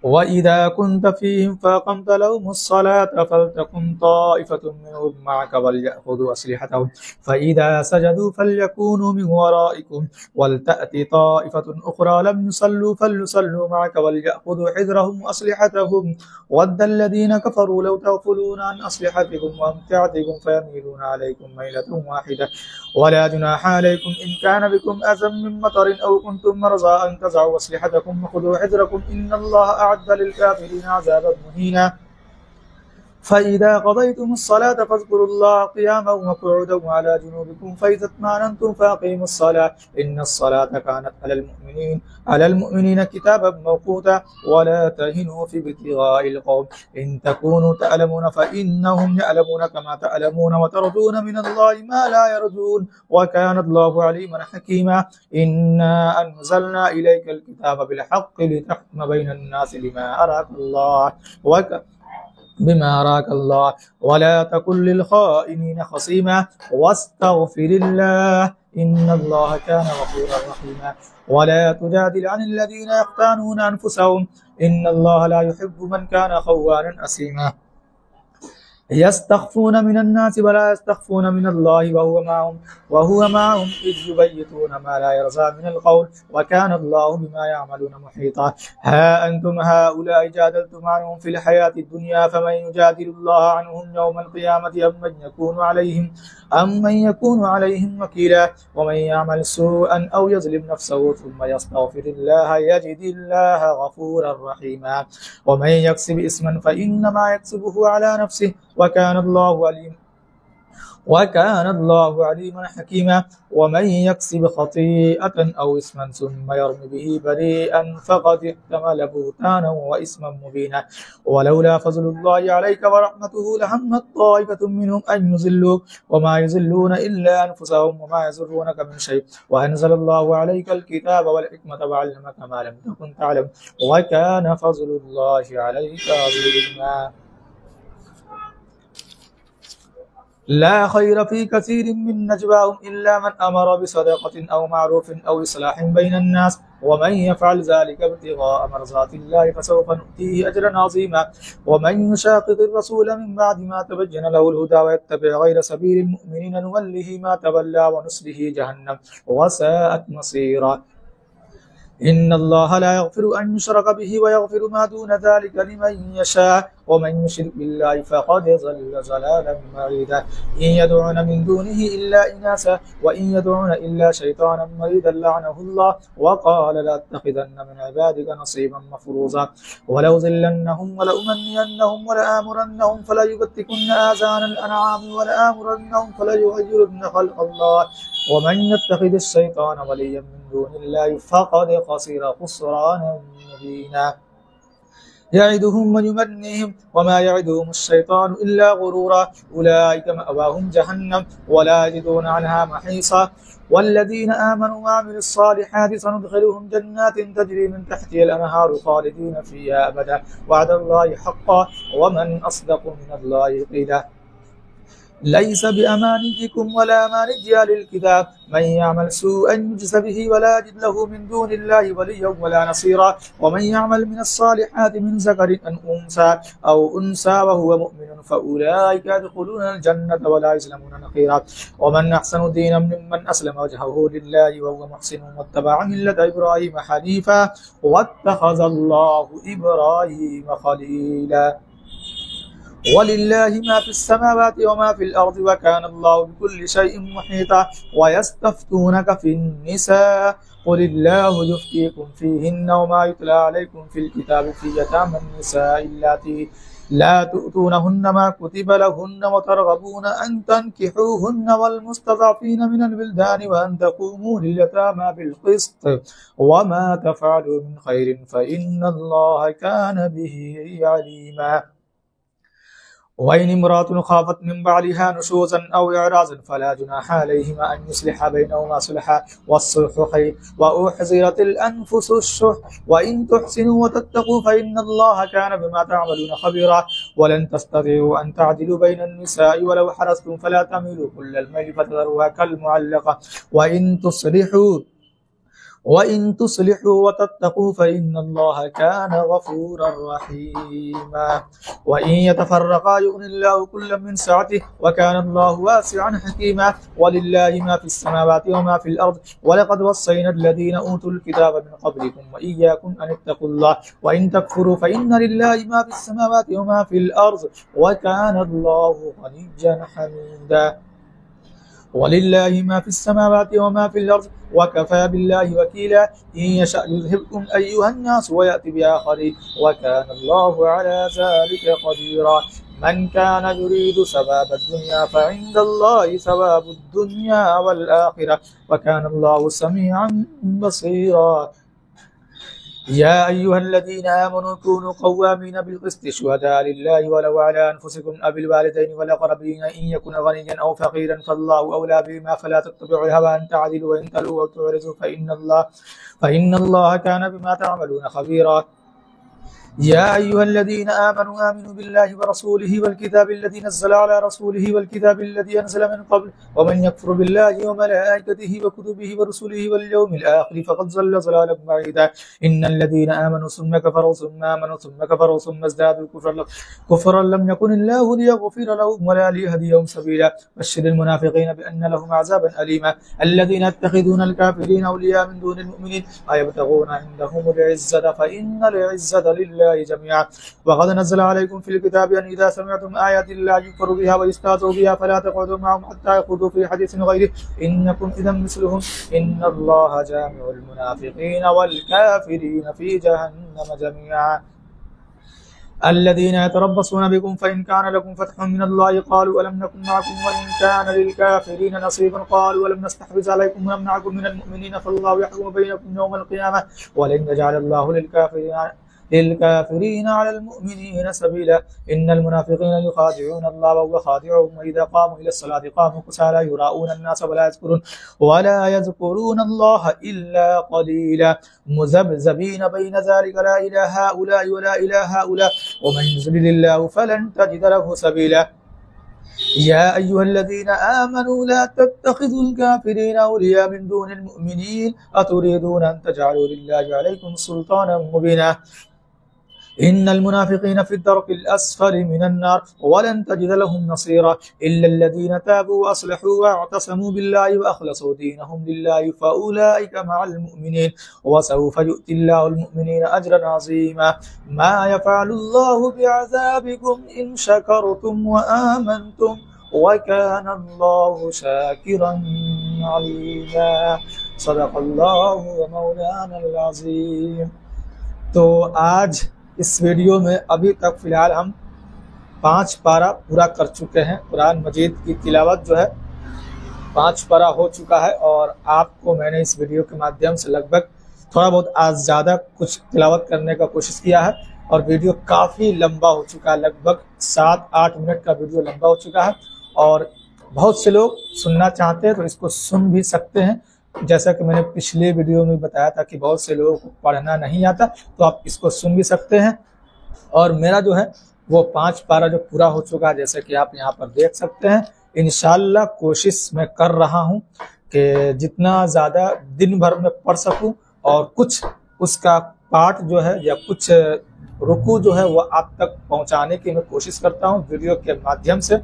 وإذا كنت فيهم فأقمت لهم الصلاة فلتقم طائفة منهم معك وليأخذوا أسلحتهم فإذا سجدوا فليكونوا من ورائكم ولتأتي طائفة أخرى لم يصلوا فليصلوا معك وليأخذوا حذرهم وأسلحتهم ود الذين كفروا لو تغفلون عن أسلحتكم وأمتعتكم فيميلون عليكم ميلة واحدة ولا جناح عليكم إن كان بكم أذى من مطر أو كنتم مرضى أن تضعوا أسلحتكم وخذوا حذركم إن الله أعد للكافرين عذابا مهينا فإذا قضيتم الصلاة فاذكروا الله قياما وقعودا وعلى جنوبكم فإذا اطمأننتم فأقيموا الصلاة إن الصلاة كانت على المؤمنين كتابا موقوتا ولا تهنوا في ابتغاء القوم إن تكونوا تعلمون فإنهم يعلمون كما تعلمون وترجون من الله ما لا يرجون وكان الله عليما حكيما إنا أنزلنا إليك الكتاب بالحق لتحكم بين الناس بما أراك الله ولا تكن للخائنين خصيما واستغفر الله إن الله كان غفورا رحيما ولا تجادل عن الذين يختانون أنفسهم إن الله لا يحب من كان خوانا أثيما يستخفون من الناس ولا يستخفون من الله وهو معهم إذ يبيتون ما لا يرضى من القول وكان الله بما يعملون محيطا ها أنتم هؤلاء جادلتم عنهم في الحياة الدنيا فمن يجادل الله عنهم يوم القيامة أم من يكون عليهم وكيلا ومن يعمل سوءا أو يظلم نفسه ثم يستغفر الله يجد الله غفورا رحيما ومن يكسب إثما فإنما يكسبه على نفسه وكان الله عليما حكيما ومن يكسب خطيئة أو إثما ثم يرم به بريئا فقد احتمل بهتانا وإثما مبينا ولولا فضل الله عليك ورحمته لهمت طائفة منهم أن يضلوك وما يضلون إلا أنفسهم وما يضرونك من شيء وأنزل الله عليك الكتاب والحكمة وعلمك ما لم تكن تعلم وكان فضل الله عليك عظيما لا خير في كثير من نجواهم إلا من أمر بصدقة أو معروف أو إصلاح بين الناس ومن يفعل ذلك ابتغاء مرضات الله فسوف نؤتيه أجرا عظيما ومن يشاقق الرسول من بعد ما تبين له الهدى ويتبع غير سبيل المؤمنين نوله ما تولى ونصله جهنم وساءت مصيرا إن الله لا يغفر أن يشرك به ويغفر ما دون ذلك لمن يشاء ومن يشرك بالله فقد ضل ضلالا بعيدا إن يدعون من دونه إلا إناثا وإن يدعون إلا شيطانا مريدا لعنه الله وقال لأتخذن من عبادك نصيبا مفروضا ولأضلنهم ولأمنينهم ولآمرنهم فليبتكن آذان الأنعام ولآمرنهم فليغيرن خلق الله ومن يتخذ الشيطان وليا من دون الله فقد خسر خسرانا مبينا يعدهم ويمنيهم وما يعدهم الشيطان إلا غرورا أولئك مأواهم جهنم ولا يجدون عنها محيصا والذين آمنوا وعملوا الصالحات سندخلهم جنات تجري من تحتها الأنهار خالدين فيها أبدا وعد الله حقا ومن أصدق من الله قيلا ليس بأمانيكم ولا أماني أهل الكتاب من يعمل سوءا يجز به ولا يجد له من دون الله وليا ولا نصيرا ومن يعمل من الصالحات من ذكر أو أنثى وهو مؤمن فأولئك يدخلون الجنة ولا يظلمون نقيرا ومن أحسن دينا ممن أسلم وجهه لله وهو محسن واتبع ملة إبراهيم حنيفا واتخذ الله إبراهيم خليلا ولله ما في السماوات وما في الأرض وكان الله بكل شيء محيطا ويستفتونك في النساء قل الله يفتيكم فيهن وما يتلى عليكم في الكتاب في يتامى النساء اللاتي لا تؤتونهن ما كتب لهن وترغبون أن تنكحوهن والمستضعفين من البلدان وأن تقوموا لليتامى بالقسط وما تفعلوا من خير فإن الله كان به عليما وإن امرأة خافت من بعلها نشوزا أو إعراضا فلا جناح عليهما أن يصلح بينهما صلحا والصلح خير وأحضرت الأنفس الشح وإن تحسنوا وتتقوا فإن الله كان بما تعملون خبيرا ولن تستطيعوا أن تعدلوا بين النساء ولو حرصتم فلا تميلوا كل الميل فتذروها كالمعلقة वइन तुस्लिहू व तत्तकू फ़इन्नल्लाह कान गफ़ूरर रहीमा वइन यतफ़र्रक़ा युग़निल्लाहु कुल्लन मिन सअतिही व कानल्लाहु वासिअन हकीमा वलिल्लाहि मा फ़िस समावाति व मा फ़िल अर्ज़ वलक़द वस्सैनल लज़ीना ऊतुल किताब मिन क़ब्लिकुम व इय्याकुम अन इत्तक़ुल्लाह व इन तकफ़ुरू फ़इन्न लिल्लाहि मा फ़िस समावाति व मा फ़िल अर्ज़ व कानल्लाहु ग़निय्यन हमीदा वलिल्लाहि मा फ़िस समावाति व मा फ़िल अर्ज़ वकफ़ा बिल्लाहि वकीला इन यशअ युज़हिबकुम अय्युहन्नास व याति बिआख़रीन व कानल्लाहु अला ज़ालिका क़दीरा मन कान युरीदु सवाब दुनिया फ़इंदल्लाहि सवाबुद दुनिया वल आखिरह व कानल्लाहु समीअन बसीरा या अय्युहल्लज़ीना आमनू कूनू क़व्वामीन बिलक़िस्ति शुहदाअ लिल्लाहि वलौ अला अनफुसिकुम अव बिलवालिदैनि वल अक़रबीन इन यकुन गनिय्यन अव फ़क़ीरन फ़ल्लाहु औला बिहिमा फ़ला तत्तबि'ुल हवा अन तअदिलू व इन तलवू व तु'रिज़ू फ़इन्नल्लाह कान बिमा तअमलून ख़बीरा या अय्युहल्लज़ीना आमनू बिल्लाहि व रसूलिहि वल किताबिल्लज़ी नज़्ज़ला अला रसूलिहि वल किताबिल्लज़ी अनज़ला मिन क़ब्ल व मन यकफ़ुर बिल्लाहि व मलाइकतिहि व कुतुबिहि व रुसुलिहि वल यौमिल आखिर फ़क़द ज़ल्ल ज़लालन बईदा इन्नल्लज़ीना आमनू सुम्मा कफ़रू सुम्मा आमनू सुम्मा कफ़रू सुम्मा इज़्दादू कुफ़्रन लम यकुनिल्लाहु लियग़फ़िर लहुम व ला लियहदियहुम सबीला बश्शिरिल मुनाफ़िक़ीन बिअन्न लहुम अज़ाबन अलीमा अल्लज़ीना यत्तख़िज़ूनल काफ़िरीन औलिया मिन दूनिल मुअ्मिनीन अयब्तग़ूना इंदहुमुल इज़्ज़ता फ़इन्नल इज़्ज़ता लिल्लाहि जमीअ वक़द नज़्ज़ला अलैकुम फ़िल किताबि अन इज़ा समिअतुम आयातिल्लाहि युकफ़रु बिहा व युस्तहज़अ बिहा फ़ला तक़उदू मअहुम हत्ता यख़ूदू फ़ी हदीसिन ग़ैरिहि इन्नकुम इज़न मिस्लुहुम इन्नल्लाहा जामिउल मुनाफ़िक़ीन वल काफ़िरीन फ़ी जहन्नम जमीअ الذين يتربصون بكم فإن كان لكم فتح من الله قالوا ألم نكن معكم وإن كان للكافرين نصيب قالوا ألم نستحوذ عليكم ونمنعكم من المؤمنين فالله يحكم بينكم يوم القيامة ولن يجعل الله للكافرين على المؤمنين سبيلا إن المنافقين يخادعون الله وهو خادعهم وإذا قاموا إلى الصلاة قاموا كسالى يراءون الناس ولا يذكرون الله إلا قليلا مذبذبين بين ذلك لا إلى هؤلاء ولا إلى هؤلاء ومن يضلل الله فلن تجد له سبيلا يا أيها الذين آمنوا لا تتخذوا الكافرين أولياء من دون المؤمنين أتريدون أن تجعلوا لله عليكم سلطانا مبينا إن المنافقين في الدرك الأسفل من النار ولن تجد لهم نصيرا إلا الذين تابوا وأصلحوا واعتصموا بالله وأخلصوا دينهم لله فأولئك مع المؤمنين وسوف يؤتي الله المؤمنين أجرا عظيما ما يفعل الله بعذابكم إن شكرتم وآمنتم وكان الله شاكرا عليما صدق الله ومولانا العظيم। तो आज इस वीडियो में अभी तक फिलहाल हम 5 पारा पूरा कर चुके हैं। कुरान मजीद की तिलावत जो है 5 पारा हो चुका है और आपको मैंने इस वीडियो के माध्यम से लगभग थोड़ा बहुत आज ज़्यादा कुछ तिलावत करने का कोशिश किया है और वीडियो काफ़ी लंबा हो चुका है, लगभग 7-8 मिनट का वीडियो लंबा हो चुका है और बहुत से लोग सुनना चाहते हैं तो इसको सुन भी सकते हैं। जैसा कि मैंने पिछले वीडियो में बताया था कि बहुत से लोगों को पढ़ना नहीं आता तो आप इसको सुन भी सकते हैं। और मेरा जो है वो 5 पारा जो पूरा हो चुका है, जैसे कि आप यहाँ पर देख सकते हैं। इंशाल्लाह कोशिश मैं कर रहा हूँ कि जितना ज़्यादा दिन भर में पढ़ सकूँ और कुछ उसका पाठ जो है या कुछ रुकू जो है वो आप तक पहुँचाने की मैं कोशिश करता हूँ। वीडियो के माध्यम से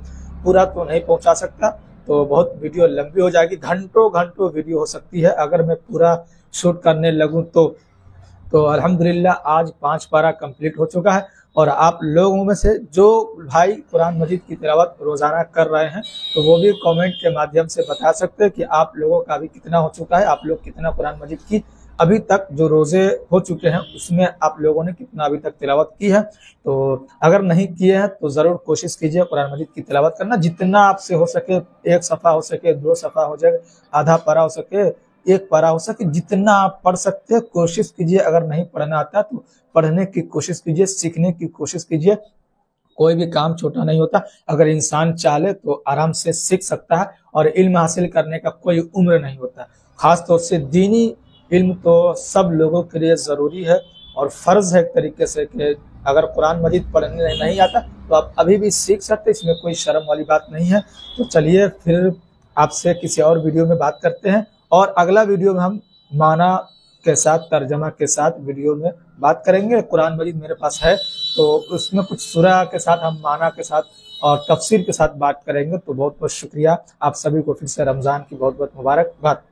पूरा तो नहीं पहुँचा सकता, तो बहुत वीडियो लंबी हो जाएगी, घंटों घंटों वीडियो हो सकती है अगर मैं पूरा शूट करने लगूं तो अल्हम्दुलिल्लाह आज 5 पारा कंप्लीट हो चुका है। और आप लोगों में से जो भाई कुरान मजीद की तिलावत रोज़ाना कर रहे हैं तो वो भी कमेंट के माध्यम से बता सकते हैं कि आप लोगों का अभी कितना हो चुका है, आप लोग कितना कुरान मजीद की अभी तक जो रोज़े हो चुके हैं उसमें आप लोगों ने कितना अभी तक तिलावत की है। तो अगर नहीं किए हैं तो ज़रूर कोशिश कीजिए कुरान मजीद की तिलावत करना, जितना आपसे हो सके, 1 सफ़ा हो सके, 2 सफ़ा हो जाए, आधा पारा हो सके, 1 पारा हो सके, जितना आप पढ़ सकते हैं कोशिश कीजिए। अगर नहीं पढ़ना आता तो पढ़ने की कोशिश कीजिए, सीखने की कोशिश कीजिए। कोई भी काम छोटा नहीं होता, अगर इंसान चाहे तो आराम से सीख सकता है और इल्म हासिल करने का कोई उम्र नहीं होता। ख़ास तौर से दीनी इल्म तो सब लोगों के लिए ज़रूरी है और फ़र्ज़ है एक तरीके से कि अगर कुरान मजीद पढ़ने नहीं आता तो आप अभी भी सीख सकते, इसमें कोई शर्म वाली बात नहीं है। तो चलिए फिर आपसे किसी और वीडियो में बात करते हैं और अगला वीडियो में हम माना के साथ, तर्जमा के साथ वीडियो में बात करेंगे। कुरान मजीद मेरे पास है, तो उसमें कुछ सूरा के साथ हम माना के साथ और तफसीर के साथ बात करेंगे। तो बहुत बहुत शुक्रिया आप सभी को, फिर से रमज़ान की बहुत बहुत मुबारकबाद।